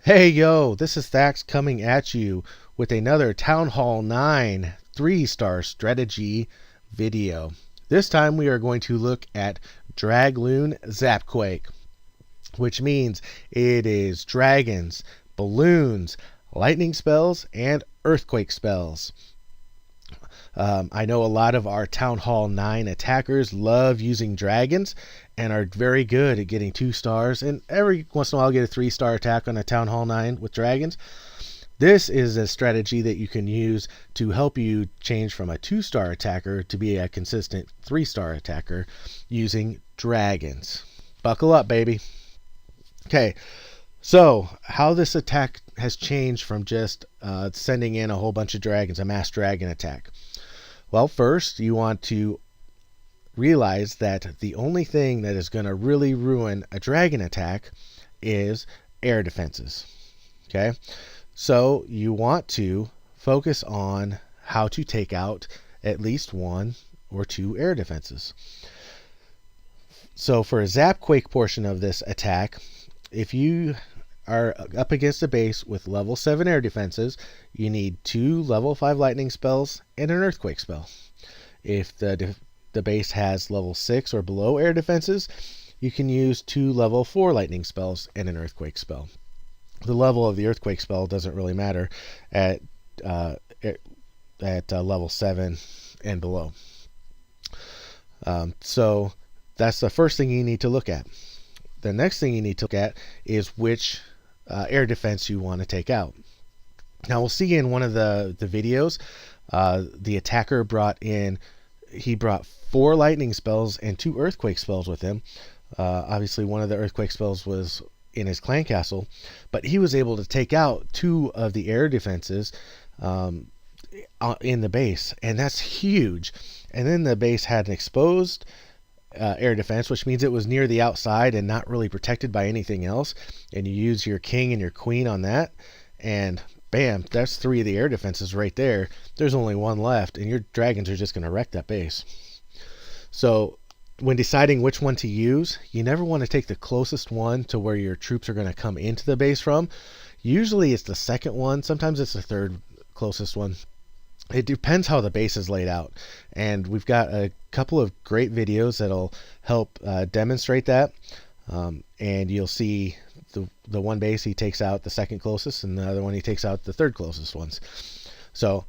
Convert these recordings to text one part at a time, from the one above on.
Hey yo, this is Thax coming at you with another Town Hall 9 3-star strategy video. This time we are going to look at DragLoon Zap Quake, which means it is dragons, balloons, lightning spells, and earthquake spells. I know a lot of our Town Hall 9 attackers love using dragons and are very good at getting 2 stars, and every once in a while get a 3-star attack on a Town Hall 9 with dragons. This is a strategy that you can use to help you change from a 2-star attacker to be a consistent 3-star attacker using dragons. Buckle up, baby. Okay, so how this attack has changed from just sending in a whole bunch of dragons, a mass dragon attack. Well, first you want to realize that the only thing that is going to really ruin a dragon attack is air defenses. Okay, so you want to focus on how to take out at least 1 or 2 air defenses. So for a Zap Quake portion of this attack, if you are up against a base with level 7 air defenses, you need 2 level 5 lightning spells and an earthquake spell. If the base has level 6 or below air defenses, you can use 2 level 4 lightning spells and an earthquake spell. The level of the earthquake spell doesn't really matter at level 7 and below. So that's the first thing you need to look at. The next thing you need to look at is which air defense you want to take out. Now we'll see in one of the videos, the attacker brought 4 lightning spells and 2 earthquake spells with him. Obviously one of the earthquake spells was in his clan castle, but he was able to take out 2 of the air defenses in the base, and that's huge. And then the base had an exposed air defense, which means it was near the outside and not really protected by anything else, and you use your king and your queen on that, and bam, that's 3 of the air defenses right there. There's only 1 left, and your dragons are just going to wreck that base. So when deciding which one to use, you never want to take the closest one to where your troops are going to come into the base from. Usually it's the second one, sometimes it's the third closest one. It depends how the base is laid out, and we've got a couple of great videos that'll help demonstrate that, and you'll see the one base he takes out the second closest, and the other one he takes out the third closest ones. So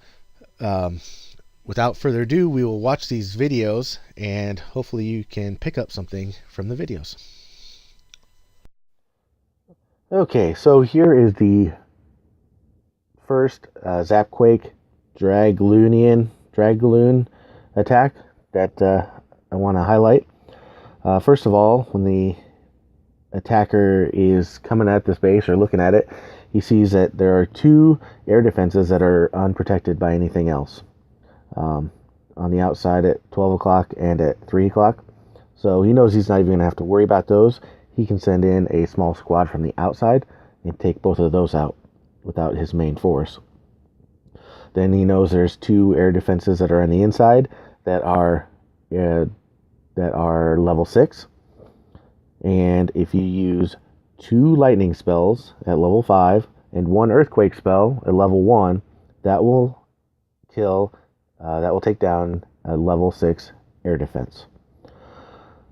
without further ado, we will watch these videos, and hopefully you can pick up something from the videos. Okay, so here is the first Zap Quake DragLoon attack that I want to highlight. First of all, when the attacker is coming at this base or looking at it, he sees that there are 2 air defenses that are unprotected by anything else, on the outside at 12 o'clock and at 3 o'clock. So he knows he's not even going to have to worry about those. He can send in a small squad from the outside and take both of those out without his main force. Then he knows there's 2 air defenses that are on the inside that are level 6. And if you use 2 lightning spells at level 5 and 1 earthquake spell at level 1, that will take down a level 6 air defense.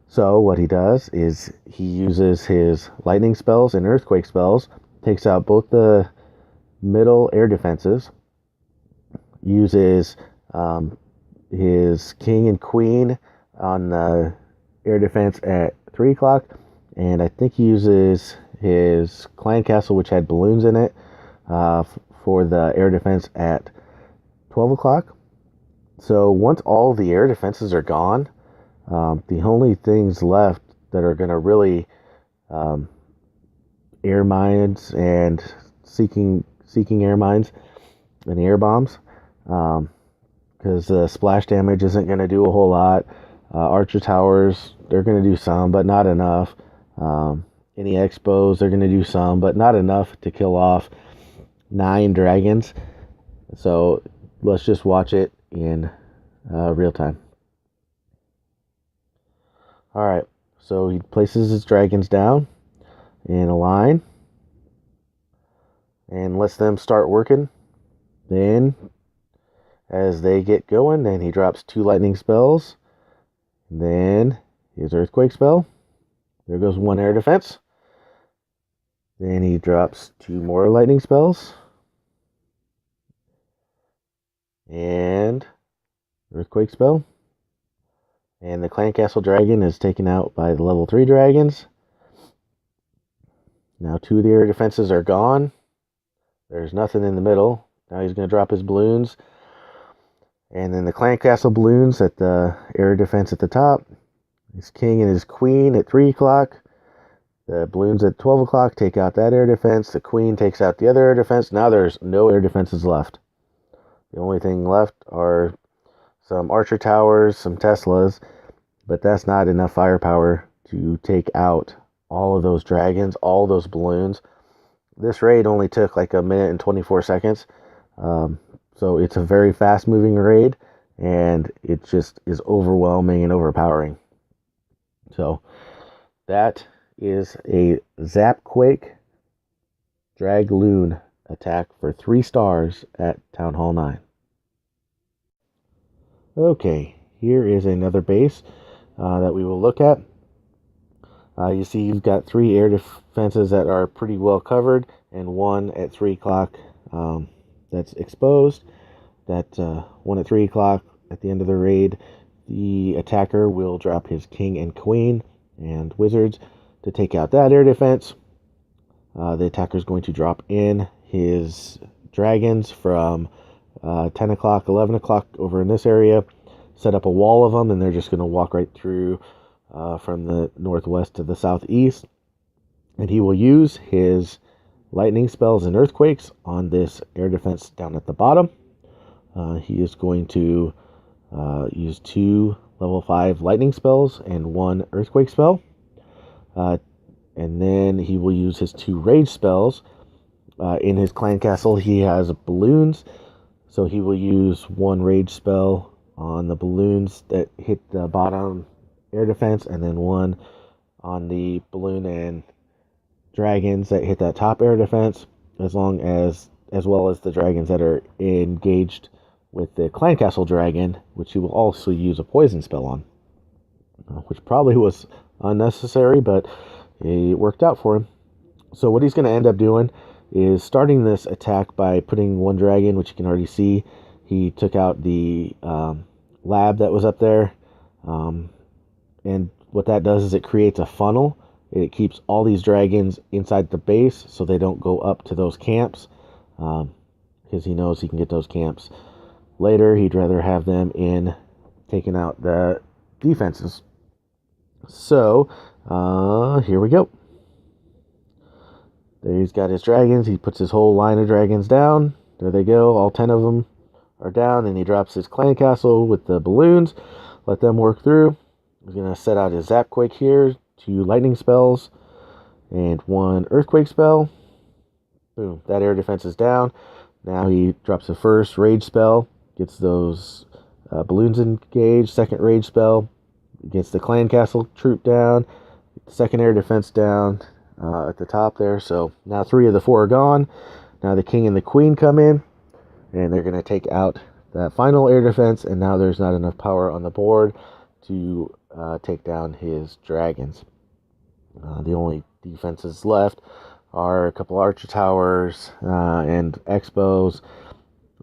So what he does is he uses his lightning spells and earthquake spells, takes out both the middle air defenses, uses his king and queen on the air defense at 3 o'clock, and I think he uses his clan castle, which had balloons in it, for the air defense at 12 o'clock. So once all the air defenses are gone, the only things left that are going to really air mines and seeking air mines and air bombs, because the splash damage isn't going to do a whole lot. Archer towers, they're going to do some, but not enough. Any expos, they're going to do some, but not enough to kill off 9 dragons. So let's just watch it in real time. Alright, so he places his dragons down in a line. and lets them start working. Then, as they get going, then he drops 2 lightning spells. Then his earthquake spell. There goes 1 air defense. Then he drops 2 more lightning spells. And earthquake spell. And the clan castle dragon is taken out by the level 3 dragons. Now 2 of the air defenses are gone. There's nothing in the middle. Now he's going to drop his balloons. And then the clan castle balloons at the air defense at the top. His king and his queen at 3 o'clock. The balloons at 12 o'clock take out that air defense. The queen takes out the other air defense. Now there's no air defenses left. The only thing left are some archer towers, some Teslas, but that's not enough firepower to take out all of those dragons, all those balloons. This raid only took like 1 minute and 24 seconds. So it's a very fast moving raid, and it just is overwhelming and overpowering. So that is a Zap Quake DragLoon attack for 3 stars at Town Hall 9. Okay, here is another base that we will look at. You see you've got 3 air defenses that are pretty well covered, and 1 at 3 o'clock that's exposed. That 1 at 3 o'clock at the end of the raid, the attacker will drop his king and queen and wizards to take out that air defense. The attacker is going to drop in his dragons from 10 o'clock, 11 o'clock over in this area, set up a wall of them, and they're just going to walk right through from the northwest to the southeast. And he will use his lightning spells and earthquakes on this air defense down at the bottom. He is going to use 2 level 5 lightning spells and 1 earthquake spell. And then he will use his 2 rage spells. In his clan castle, he has balloons, so he will use 1 rage spell on the balloons that hit the bottom air defense, and then 1 on the balloon and dragons that hit that top air defense, as well as the dragons that are engaged with the clan castle dragon, which he will also use a poison spell on, which probably was unnecessary, but it worked out for him. So what he's going to end up doing is starting this attack by putting 1 dragon, which you can already see. He took out the lab that was up there, and what that does is it creates a funnel. It keeps all these dragons inside the base so they don't go up to those camps, because he knows he can get those camps later. He'd rather have them in taking out the defenses. So here we go. There he's got his dragons. He puts his whole line of dragons down. There they go. All 10 of them are down. And he drops his clan castle with the balloons. Let them work through. He's going to set out his Zap Quake here. 2 lightning spells and 1 earthquake spell. Boom. That air defense is down. Now he drops the first rage spell. Gets those balloons engaged. Second rage spell. Gets the clan castle troop down. Second air defense down at the top there. So now 3 of the 4 are gone. Now the king and the queen come in, and they're going to take out that final air defense, and now there's not enough power on the board to take down his dragons. The only defenses left are a couple archer towers and expos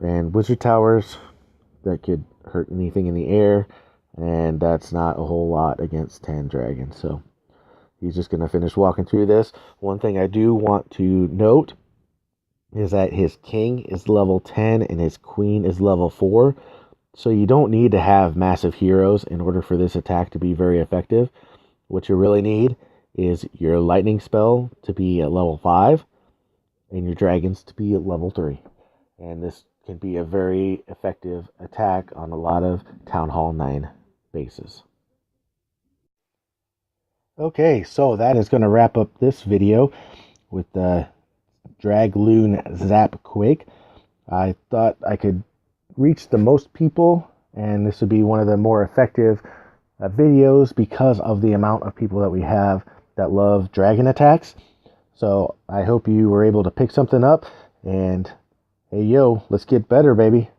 and wizard towers that could hurt anything in the air, and that's not a whole lot against 10 dragons. So he's just going to finish walking through this. One thing I do want to note is that his king is level 10 and his queen is level 4. So you don't need to have massive heroes in order for this attack to be very effective. What you really need is your lightning spell to be at level 5 and your dragons to be at level 3. And this can be a very effective attack on a lot of Town Hall 9 bases. Okay, so that is going to wrap up this video with the DragLoon Zap Quake. I thought I could reach the most people, and this would be one of the more effective videos because of the amount of people that we have that love dragon attacks. So I hope you were able to pick something up And hey, yo, let's get better, baby.